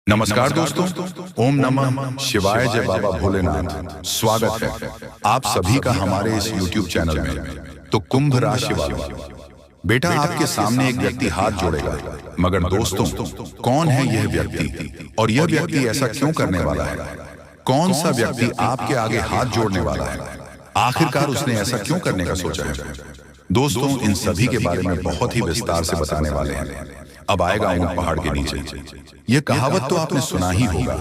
नमस्कार दोस्तों। ओम नमः शिवाय, जय बाबा भोलेनाथ। स्वागत है आप सभी का हमारे इस YouTube चैनल में। तो कुंभ राशि वालों, बेटा आपके सामने एक व्यक्ति हाथ जोड़ेगा, मगर दोस्तों कौन है यह व्यक्ति और यह व्यक्ति ऐसा क्यों करने वाला है? कौन सा व्यक्ति आपके आगे हाथ जोड़ने वाला है? आखिरकार उसने ऐसा क्यों करने का सोचा है? दोस्तों इन सभी के बारे में बहुत ही विस्तार से बताने वाले हैं। अब आएगा ऊंट पहाड़ के नीचे। यह कहावत तो आपने सुना ही होगा।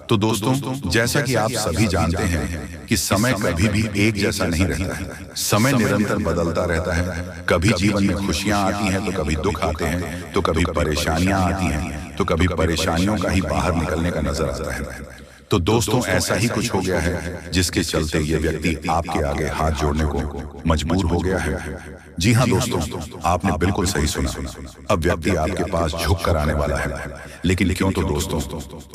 तो दोस्तों जैसा कि आप सभी जानते हैं कि समय कभी भी एक जैसा नहीं रहता है। समय निरंतर बदलता रहता है। कभी जीवन में खुशियां आती हैं तो कभी दुख आते हैं, तो कभी परेशानियां आती हैं, तो कभी परेशानियों का ही बाहर निकलने का नजर आता है। तो दोस्तों ऐसा ही कुछ हो गया है जिसके चलते ये व्यक्ति आपके आगे हाथ जोड़ने को मजबूर हो गया है। जी हाँ दोस्तों, आपने बिल्कुल सही सुना। अब व्यक्ति आपके पास झुक कर आने वाला है। लेकिन क्यों? तो दोस्तों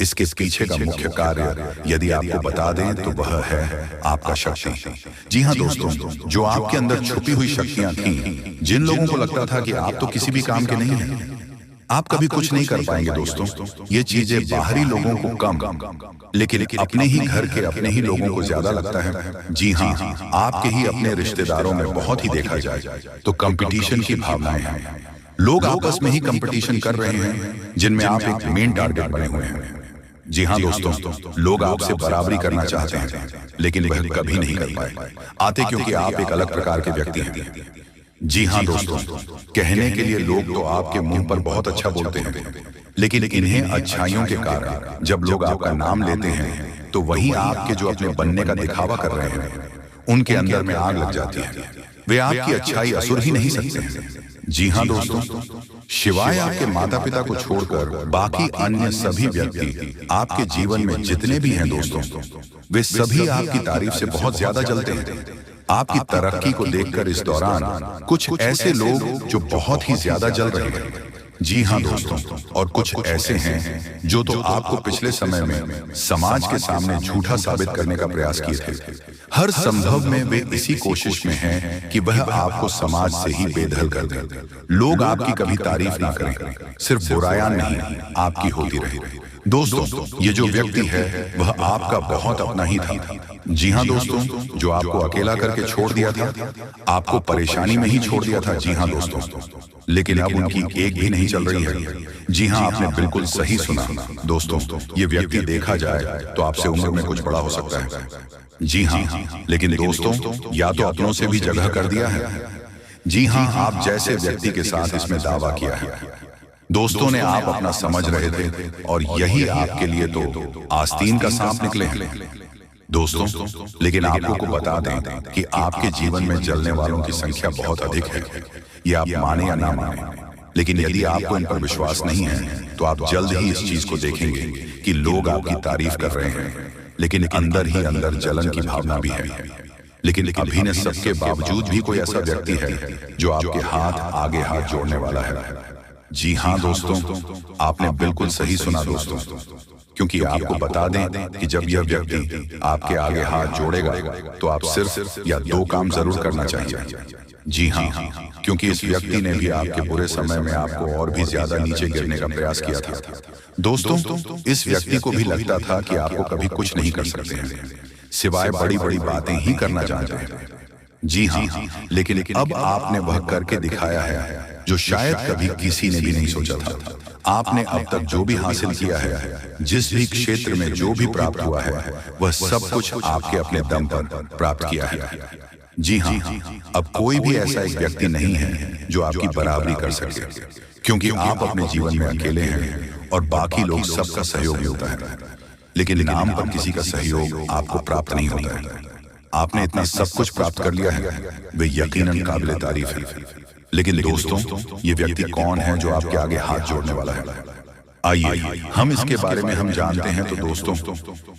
इसके पीछे का मुख्य कार्य यदि आपको बता दें तो वह है आपका शक्ति। जी हाँ दोस्तों, जो आपके अंदर छुपी हुई शक्तियां थी, जिन लोगों को लगता था कि आप तो किसी भी काम के नहीं हैं, आप कभी कुछ नहीं कर पाएंगे दोस्तों, ये चीजें बाहरी लोगों को कम, लेकिन अपने ही घर के अपने ही लोगों को ज्यादा लगता है। जी हाँ, आपके ही अपने रिश्तेदारों में बहुत ही देखा जाए तो कंपटीशन की भावनाएं हैं। लोग आपस में ही कंपटीशन कर रहे हैं जिनमें आप एक मेन टारगेट बने हुए हैं। जी हाँ दोस्तों, लोग आपसे बराबरी करना चाहते हैं लेकिन वह कभी नहीं कर पाए आते, क्योंकि आप एक अलग प्रकार के व्यक्ति हैं। जी हाँ दोस्तों, कहने के लिए लोग तो आपके मुंह पर बहुत अच्छा बोलते हैं, लेकिन इन्हें अच्छाइयों के कारण जब लोग आपका नाम लेते हैं तो वहीं आपके जो अपने बनने का दिखावा कर रहे हैं उनके अंदर में आग लग जाती है। वे आपकी अच्छाई असुर ही नहीं सकते हैं। जी हाँ दोस्तों, शिवाय आपके माता पिता को छोड़कर बाकी अन्य सभी व्यक्ति आपके जीवन में जितने भी हैं दोस्तों, वे सभी आपकी तारीफ से बहुत ज्यादा जलते हैं। आपकी तरक्की को देखकर इस दौरान कुछ ऐसे लोग जो बहुत ही ज्यादा जल रहे हैं। जी हाँ दोस्तों, और कुछ ऐसे हैं जो तो आपको पिछले समय में समाज के सामने झूठा साबित करने का प्रयास किए थे। हर संभव में वे इसी कोशिश में हैं कि वह आपको समाज से ही बेदखल कर दें। लोग आपकी कभी तारीफ ना करें, सिर्फ बुराइयां नहीं आपकी होती रहे। दोस्तों ये जो व्यक्ति है वह आपका बहुत अपना ही था। जी हाँ दोस्तों, जो आपको अकेला करके छोड़ दिया था, आपको परेशानी में ही छोड़ दिया था। जी हाँ दोस्तों, लेकिन अब उनकी एक भी नहीं चल रही है। जी हाँ, आपने बिल्कुल सही सुना दोस्तों, ये व्यक्ति देखा जाए तो आपसे उम्र में कुछ बड़ा हो सकता है। जी हाँ, लेकिन दोस्तों या तो अपनों से भी जगह कर दिया है। जी हाँ, आप जैसे व्यक्ति के साथ इसमें दावा किया है। दोस्तों ने आप अपना समझ रहे थे और यही आपके लिए तो आस्तीन का सांप निकले हैं दोस्तों। लेकिन आपको को बता दें कि आपके जीवन में जलने वालों की संख्या बहुत अधिक है। ये आप माने या ना माने, लेकिन यदि आपको इन पर विश्वास नहीं है तो आप जल्द ही इस चीज को देखेंगे कि लोग आपकी तारीफ कर रहे हैं, लेकिन अंदर ही अंदर जलन की भावना भी है। लेकिन अभी ने सबके बावजूद भी कोई ऐसा व्यक्ति है जो आपके हाथ आगे हाथ जोड़ने वाला है। जी हाँ दोस्तों, आपने बिल्कुल सही सुना दोस्तों, क्योंकि आपको बता दें कि जब यह व्यक्ति आपके आगे हाथ जोड़ेगा तो आप सिर्फ या दो काम जरूर करना चाहिए। जी हाँ, क्योंकि इस व्यक्ति ने भी आपके बुरे समय में आपको और भी ज्यादा नीचे गिरने का प्रयास किया था। दोस्तों इस व्यक्ति को भी लगता था कि आपको कभी कुछ नहीं कर सकते हैं, सिवाय बड़ी बड़ी बातें ही करना जानते हैं। जी हाँ, लेकिन अब आपने वह करके दिखाया है जो शायद कभी किसी ने भी नहीं सोचा था। आपने अब तक जो भी हासिल किया है, जिस भी क्षेत्र में जो भी प्राप्त हुआ है, वह सब कुछ आपके अपने दम पर प्राप्त किया है। जी हाँ, अब कोई भी ऐसा एक व्यक्ति नहीं है जो आपकी बराबरी कर सके, क्योंकि आप अपने जीवन में अकेले हैं और बाकी लोग सबका सहयोग मिलता है, लेकिन नाम पर किसी का सहयोग आपको प्राप्त नहीं होता है। आपने इतना सब कुछ प्राप्त कर लिया है, वे यकीनन काबिल तारीफ है। लेकिन दोस्तों ये व्यक्ति कौन है जो आपके आगे हाथ जोड़ने वाला है? आइए हम इसके बारे में हम जानते हैं। तो दोस्तों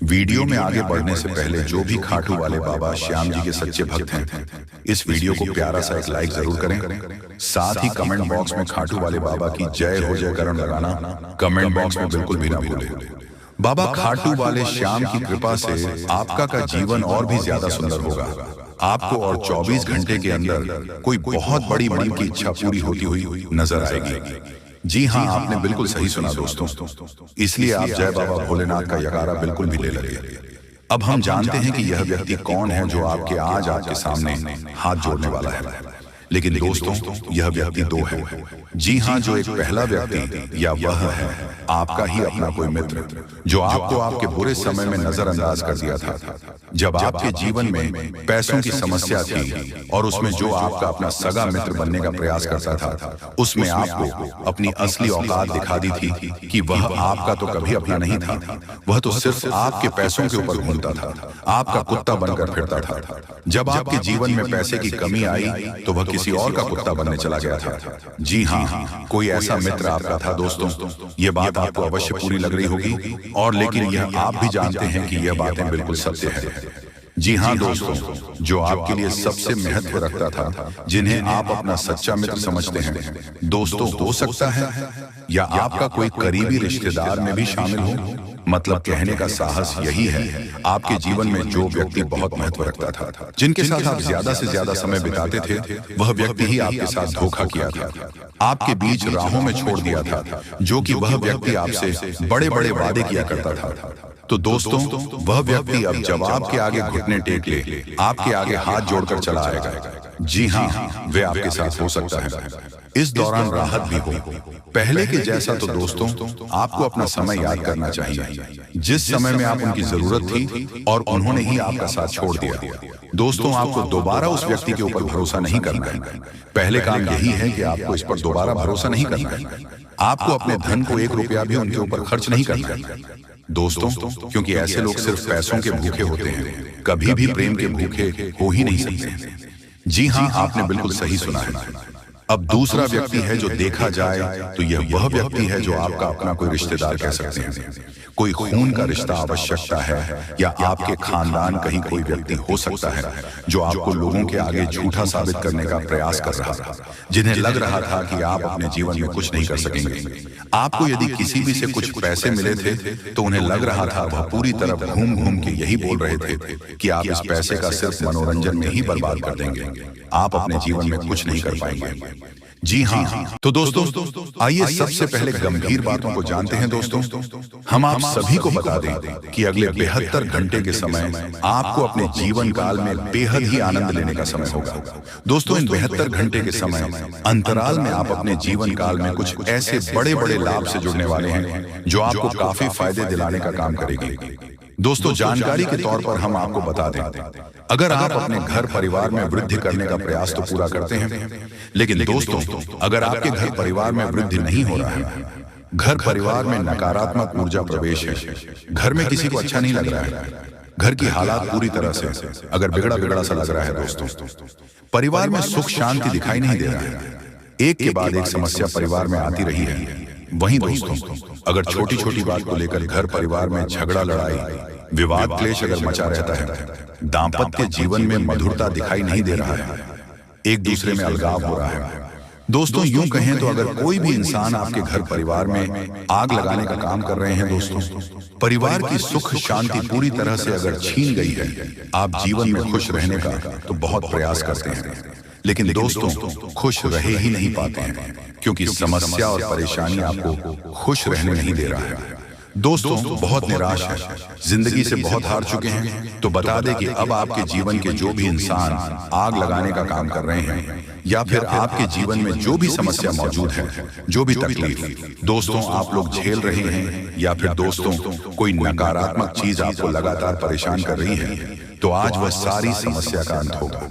वीडियो में आगे बढ़ने से पहले जो भी खाटू वाले बाबा श्याम जी के सच्चे भक्त हैं, इस वीडियो को प्यारा सा एक लाइक जरूर करें। साथ ही कमेंट बॉक्स में खाटू वाले बाबा की जय हो जयकरण लगाना कमेंट बॉक्स में बिल्कुल भी ना भूलें। बाबा खाटू वाले श्याम की कृपा से आपका का जीवन और भी ज्यादा सुंदर होगा। आपको और 24 घंटे के अंदर कोई बहुत बड़ी मन की इच्छा पूरी होती हुई नजर आएगी। जी हाँ, आपने बिल्कुल सही सुना दोस्तों। इसलिए आप जय बाबा भोलेनाथ का यकारा बिल्कुल भी ले लगे। अब हम जानते हैं कि यह व्यक्ति कौन है जो आपके आज आपके सामने हाथ जोड़ने वाला है। लेकिन दोस्तों, यह व्यक्ति दो है। जी हाँ, जो एक पहला व्यक्ति या वह है आपका ही अपना कोई मित्र जो आपको आपके बुरे समय में नजरअंदाज कर दिया था। जब आपके जीवन में पैसों की समस्या थी और उसमें जो आपका अपना सगा मित्र बनने का प्रयास करता था, उसमें आपको अपनी असली औकात दिखा दी थी कि वह आपका तो कभी अपना नहीं था। वह तो सिर्फ आपके पैसों के ऊपर घूमता था, आपका कुत्ता बनकर फिरता था। जब आपके जीवन में पैसे की कमी आई तो वह किसी और का कुत्ता बनने चला गया था। जी हाँ, कोई ऐसा मित्र आपका था दोस्तों। यह बात आपको अवश्य पूरी लग रही होगी, और लेकिन यह आप भी जानते हैं कि यह बातें बिल्कुल सत्य है। जी हाँ दोस्तों, जो आपके लिए सबसे महत्व रखता था, जिन्हें आप अपना सच्चा मित्र समझते हैं, दोस्तों हो सकता है या आपका कोई करीबी रिश्तेदार में भी शामिल हो। मतलब कहने का साहस यही है, आपके जीवन में जो व्यक्ति बहुत महत्व रखता था, जिनके साथ आप ज्यादा से ज्यादा समय बिताते थे, वह व्यक्ति ही आपके साथ धोखा किया था, आपके बीच राहों में छोड़ दिया था। जो कि वह व्यक्ति आपसे बड़े बड़े वादे किया करता था। तो दोस्तों, वह व्यक्ति अब जब आपके आगे घुटने टेक ले, आपके आगे हाथ जोड़कर चला आएगा। जी हाँ, वे आपके साथ हो सकता है। इस दौरान राहत भी हो। पहले के जैसा तो दोस्तों, आपको अपना समय याद करना चाहिए, जिस समय में आप उनकी जरूरत थी और उन्होंने ही आपका साथ छोड़ दिया। दोस्तों, आपको दोबारा उस व्यक्ति के ऊपर भरोसा नहीं करना है। पहले काम यही है कि आपको इस पर दोबारा भरोसा नहीं करना है। आपको अपने धन को 1 रुपया भी उनके ऊपर खर्च नहीं करना है दोस्तों, क्योंकि ऐसे लोग सिर्फ पैसों के भूखे होते हैं, कभी भी प्रेम के भूखे हो ही नहीं सकते। जी हाँ, आपने बिल्कुल सही सुना है। अब दूसरा व्यक्ति है जो देखा जाए तो यह वह व्यक्ति है जो आपका अपना कोई रिश्तेदार कह सकते हैं। कोई खून का रिश्ता आवश्यकता है, या आपके खानदान कहीं कोई व्यक्ति हो सकता है जो आपको लोगों के आगे झूठा साबित करने का प्रयास कर रहा था, जिन्हें लग रहा था कि आप अपने जीवन में कुछ नहीं कर सकेंगे। आपको यदि किसी भी से कुछ पैसे मिले थे तो उन्हें लग रहा था, वह पूरी तरफ घूम घूम के यही बोल रहे थे कि आप इस पैसे का सिर्फ मनोरंजन में ही बर्बाद कर देंगे, आप अपने जीवन में कुछ नहीं कर पाएंगे। जी हाँ, तो दोस्तों आइए सबसे पहले गंभीर बातों को जानते हैं। दोस्तों, हम आप सभी को बता दें कि अगले 72 घंटे के समय आपको अपने जीवन काल में बेहद ही आनंद लेने का समय होगा। दोस्तों, इन 72 घंटे के समय अंतराल में आप अपने जीवन काल में कुछ ऐसे बड़े बड़े लाभ से जुड़ने वाले हैं जो आपको काफी फायदे दिलाने का काम करेगी। दोस्तों, जानकारी के तौर पर हम आपको बता दें, अगर आप अपने घर परिवार में वृद्धि करने का प्रयास तो पूरा करते हैं, लेकिन दोस्तों अगर आपके घर परिवार में वृद्धि नहीं हो रहा है, घर परिवार में नकारात्मक ऊर्जा प्रवेश है, घर में किसी को अच्छा नहीं लग रहा है, घर की हालात पूरी तरह से अगर बिगड़ा बिगड़ा सा लग रहा है, दोस्तों परिवार में सुख शांति दिखाई नहीं दे रहा है, एक के बाद एक समस्या परिवार में आती रही है। वहीं दोस्तों, अगर छोटी छोटी बात को लेकर घर परिवार में झगड़ा लड़ाई विवाद क्लेश अगर मचा रहता है, दाम्पत्य जीवन में मधुरता दिखाई नहीं दे रहा है, एक दूसरे में अलगाव हो रहा है। दोस्तों, यूं कहें तो अगर कोई भी इंसान आपके घर परिवार में आग लगाने का काम कर रहे हैं, दोस्तों परिवार की सुख शांति पूरी तरह से अगर छीन गई है, आप जीवन में खुश रहने का तो बहुत प्रयास करते हैं, लेकिन दोस्तों खुश रहे ही नहीं पाते हैं, क्योंकि समस्या और परेशानी आपको खुश रहने नहीं दे रहा है। दोस्तों बहुत निराश है, जिंदगी से बहुत हार चुके हैं, तो बता दें कि अब आपके जीवन के जो भी इंसान आग लगाने का काम कर रहे हैं, या फिर आपके जीवन में जो भी समस्या मौजूद है, जो भी तकलीफ दोस्तों आप लोग झेल रहे हैं, या फिर दोस्तों कोई नकारात्मक चीज आपको लगातार परेशान कर रही है, तो आज वह सारी समस्या का अंत होगा,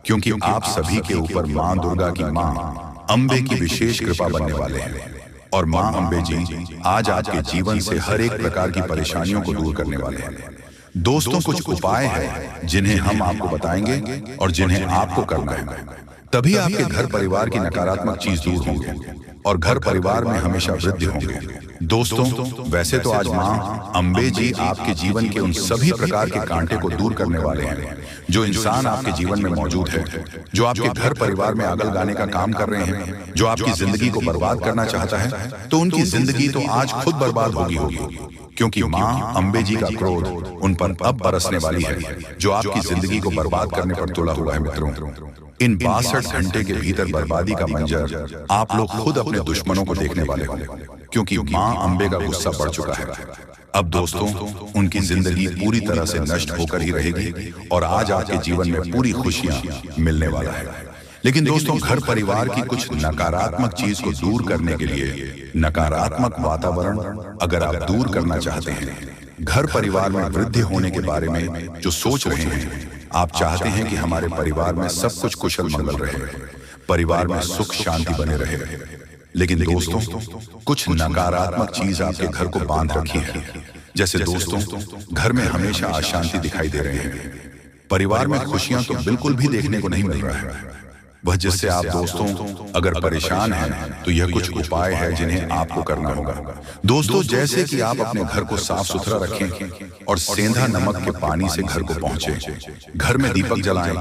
क्योंकि आप सभी के ऊपर माँ दुर्गा की माँ अम्बे की विशेष कृपा बनने वाले हैं। और माँ अम्बे जी आज आपके जीवन से हर एक प्रकार की परेशानियों को दूर करने वाले हैं। दोस्तों कुछ उपाय हैं जिन्हें हम आपको बताएंगे और जिन्हें आपको करना है, तभी आपके घर परिवार की नकारात्मक चीज दूर होंगे और घर परिवार में हमेशा वृद्धि होंगे। दोस्तों वैसे तो आज माँ अम्बे जी आपके जीवन के उन सभी प्रकार के कांटे को दूर करने वाले हैं जो इंसान आपके जीवन में मौजूद है, जो आपके घर परिवार में आग लगाने का काम कर रहे हैं, जो आपकी जिंदगी को बर्बाद करना चाहता है, तो उनकी जिंदगी तो आज खुद बर्बाद होगी, क्योंकि माँ अम्बे जी का क्रोध उन पर अब बरसने वाली है, जो आपकी जिंदगी को बर्बाद करने पर तुला हुआ है। मित्रों, इन 62 घंटे के भीतर बर्बादी का मंजर आप लोग खुद अपने दुश्मनों को देखने वाले हो, क्योंकि माँ अम्बे का गुस्सा बढ़ चुका है। अब दोस्तों, उनकी जिंदगी पूरी तरह से नष्ट होकर ही रहेगी और आज आपके जीवन में पूरी खुशियां मिलने वाला है। लेकिन दोस्तों, घर परिवार की कुछ नकारात्मक चीज को दूर करने के लिए, नकारात्मक वातावरण अगर आप दूर करना चाहते हैं, घर परिवार में वृद्धि होने के बारे में जो सोच रहे हैं, आप चाहते हैं कि हमारे परिवार में सब कुछ कुशल मंगल रहे, परिवार में सुख शांति बने रहे, लेकिन दोस्तों, कुछ नकारात्मक चीज आपके घर को बांध रखी है। जैसे दोस्तों, घर में हमेशा अशांति दिखाई दे रहे हैं, परिवार में खुशियां तो बिल्कुल भी देखने को नहीं मिल रहा है। वह जिससे आप दोस्तों अगर परेशान हैं, तो यह कुछ उपाय है जिन्हें आपको करना होगा। दोस्तों, जैसे कि आप अपने घर को साफ सुथरा रखें और सेंधा नमक के पानी से घर को पहुंचे, घर में दीपक जलाएं,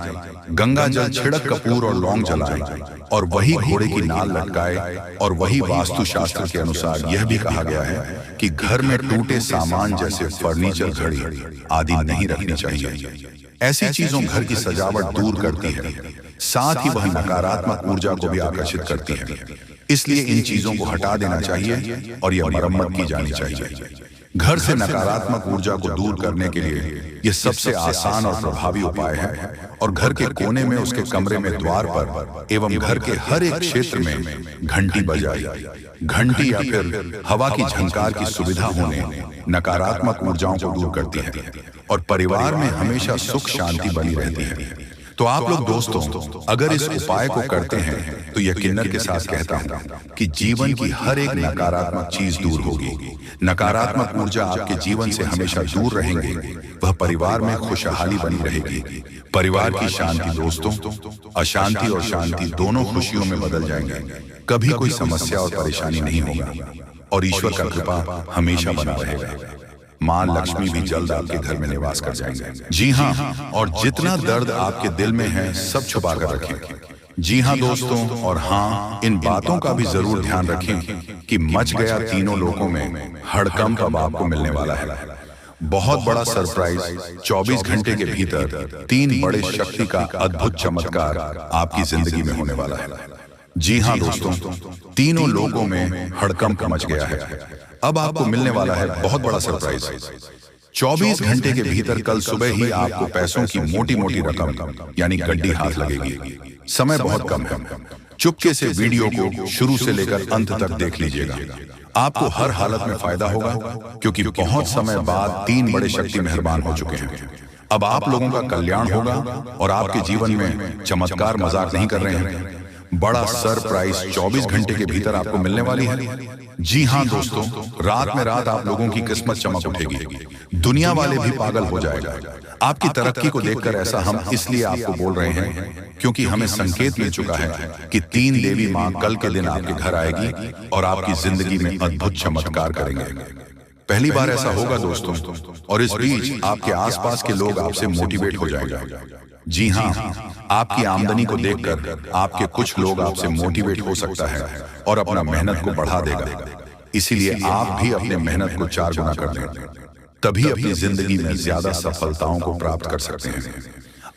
गंगा जल छिड़क कपूर और लौंग जलाएं और वही घोड़े की नाल लटकाए। और वही वास्तुशास्त्र के अनुसार यह भी कहा गया है कि घर में टूटे सामान जैसे फर्नीचर, घड़ी आदि नहीं रखनी चाहिए। ऐसी चीजों घर की सजावट दूर करती है, साथ ही वह नकारात्मक ऊर्जा को भी आकर्षित करती है। इसलिए इन चीजों को हटा देना चाहिए और यह मरम्मत की जानी चाहिए। घर से नकारात्मक ऊर्जा को दूर करने के लिए यह सबसे आसान और प्रभावी उपाय है। और घर के कोने में, उसके कमरे में, द्वार पर एवं घर के हर एक क्षेत्र में घंटी बजाई। घंटी या फिर हवा की झंकार की सुविधा होने नकारात्मक ऊर्जाओं को दूर करती है और परिवार में हमेशा सुख शांति बनी रहती है। तो आप लोग दोस्तों, अगर इस उपाय को करते हैं तो यकीनन के साथ कहता हूं कि जीवन की हर एक नकारात्मक चीज दूर होगी। नकारात्मक ऊर्जा आपके जीवन से हमेशा दूर रहेंगे, वह परिवार में खुशहाली बनी रहेगी। परिवार की शांति दोस्तों, अशांति और शांति दोनों खुशियों में बदल जाएंगे। कभी कोई समस्या और परेशानी नहीं होगा और ईश्वर का कृपा हमेशा बना रहेगा। माँ लक्ष्मी भी जल्द आपके घर में निवास कर जाएंगे। जी हाँ, और जितना दर्द आपके दिल में है सब छुपा कर रखें। जी हाँ दोस्तों, और हाँ, इन बातों का भी जरूर ध्यान रखें कि मच गया तीनों लोकों में हड़कंप अब आपको मिलने वाला है। बहुत बड़ा सरप्राइज 24 घंटे के भीतर 3 बड़े शक्ति का अद्भुत चमत्कार आपकी जिंदगी में होने वाला है। जी हाँ दोस्तों, तीनों लोगों में हड़कंप मच गया है। अब आपको मिलने वाला है बहुत बड़ा सरप्राइज। 24 घंटे के भीतर कल सुबह ही आपको पैसों की मोटी मोटी रकम यानी गड्डी हाथ लगेगी। समय बहुत कम है, चुपके से वीडियो को शुरू से लेकर अंत तक देख लीजिएगा। आपको हर हालत में फायदा होगा, क्योंकि बहुत समय बाद 3 बड़े शक्ति मेहरबान हो चुके हैं। अब आप लोगों का कल्याण होगा और आपके जीवन में चमत्कार मजाक नहीं कर रहे हैं, बड़ा सरप्राइज 24 घंटे के भीतर आपको मिलने वाली है। जी हाँ दोस्तों, रात में रात आप लोगों की किस्मत चमक उठेगी, दुनिया वाले भी पागल हो जाएगा। आपकी तरक्की को देखकर ऐसा हम इसलिए आपको बोल रहे हैं क्योंकि हमें संकेत मिल चुका है कि 3 देवी माँ कल के दिन आपके घर आएगी और आपकी जिंदगी में अद्भुत चमत्कार करेंगे। पहली बार ऐसा होगा दोस्तों, और इस बीच आपके आसपास के लोग आपसे मोटिवेट हो जाएंगे। जी हाँ, आपकी आमदनी को देखकर आपके कुछ लोग आपसे मोटिवेट हो सकता है और अपना मेहनत को बढ़ा देगा। इसीलिए आप भी अपने मेहनत को 4 गुना कर दें, तभी अपनी जिंदगी में ज्यादा सफलताओं को प्राप्त कर सकते हैं।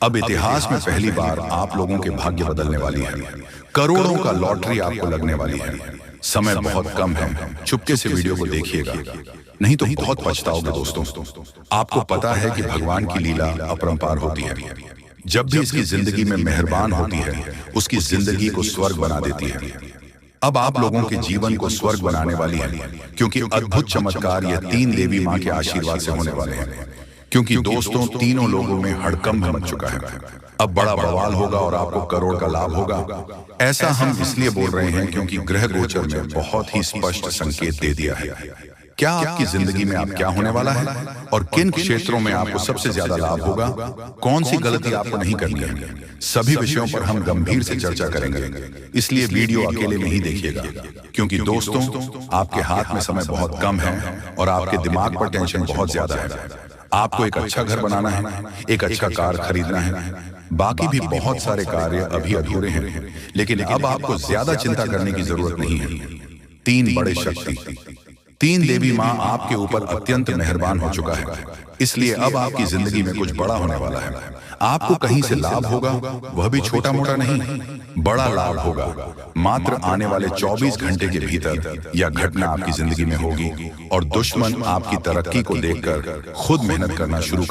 अब इतिहास में पहली बार आप लोगों के भाग्य बदलने वाली है। करोड़ों का लॉटरी आपको लगने वाली है। समय बहुत कम है, चुपके से वीडियो को देखिएगा, नहीं तो बहुत पछताओगे दोस्तों। आपको पता है कि भगवान की लीला अपरंपार होती है। जब भी इसकी जिंदगी में मेहरबान होती है, उसकी जिंदगी को स्वर्ग बना देती है। अब आप लोगों के जीवन को स्वर्ग बनाने वाली है, क्योंकि अद्भुत चमत्कार ये 3 देवी माँ के आशीर्वाद से होने वाले हैं। क्योंकि दोस्तों, तीनों लोगों में हड़कंप मच चुका है। अब बड़ा बवाल होगा और आपको करोड़ का लाभ होगा। ऐसा हम इसलिए बोल रहे हैं क्योंकि ग्रह गोचर में बहुत ही स्पष्ट संकेत दे दिया है। क्या आपकी जिंदगी में आप क्या होने वाला है और किन क्षेत्रों में आपको सबसे ज्यादा लाभ होगा, कौन सी गलती आपको नहीं करनी है, सभी विषयों पर हम गंभीर से चर्चा करेंगे। इसलिए वीडियो अकेले में ही देखिएगा, क्योंकि दोस्तों, आपके हाथ में समय बहुत कम है और आपके दिमाग पर टेंशन बहुत ज्यादा है। आपको एक अच्छा घर बनाना है, एक अच्छा कार खरीदना है, बाकी भी बहुत सारे कार्य अभी अधूरे हैं। लेकिन अब आपको ज्यादा चिंता करने की जरूरत नहीं है। 3 बड़े शक्ति तीन देवी माँ आपके ऊपर अत्यंत मेहरबान हो चुका है, इसलिए अब आपकी जिंदगी में कुछ बड़ा होने वाला है। आपको कहीं से लाभ होगा, वह भी छोटा मोटा नहीं, बड़ा लाभ होगा। मात्र आने वाले 24 घंटे के भीतर यह घटना आपकी जिंदगी में होगी और दुश्मन आपकी तरक्की को देखकर खुद मेहनत करना शुरू कर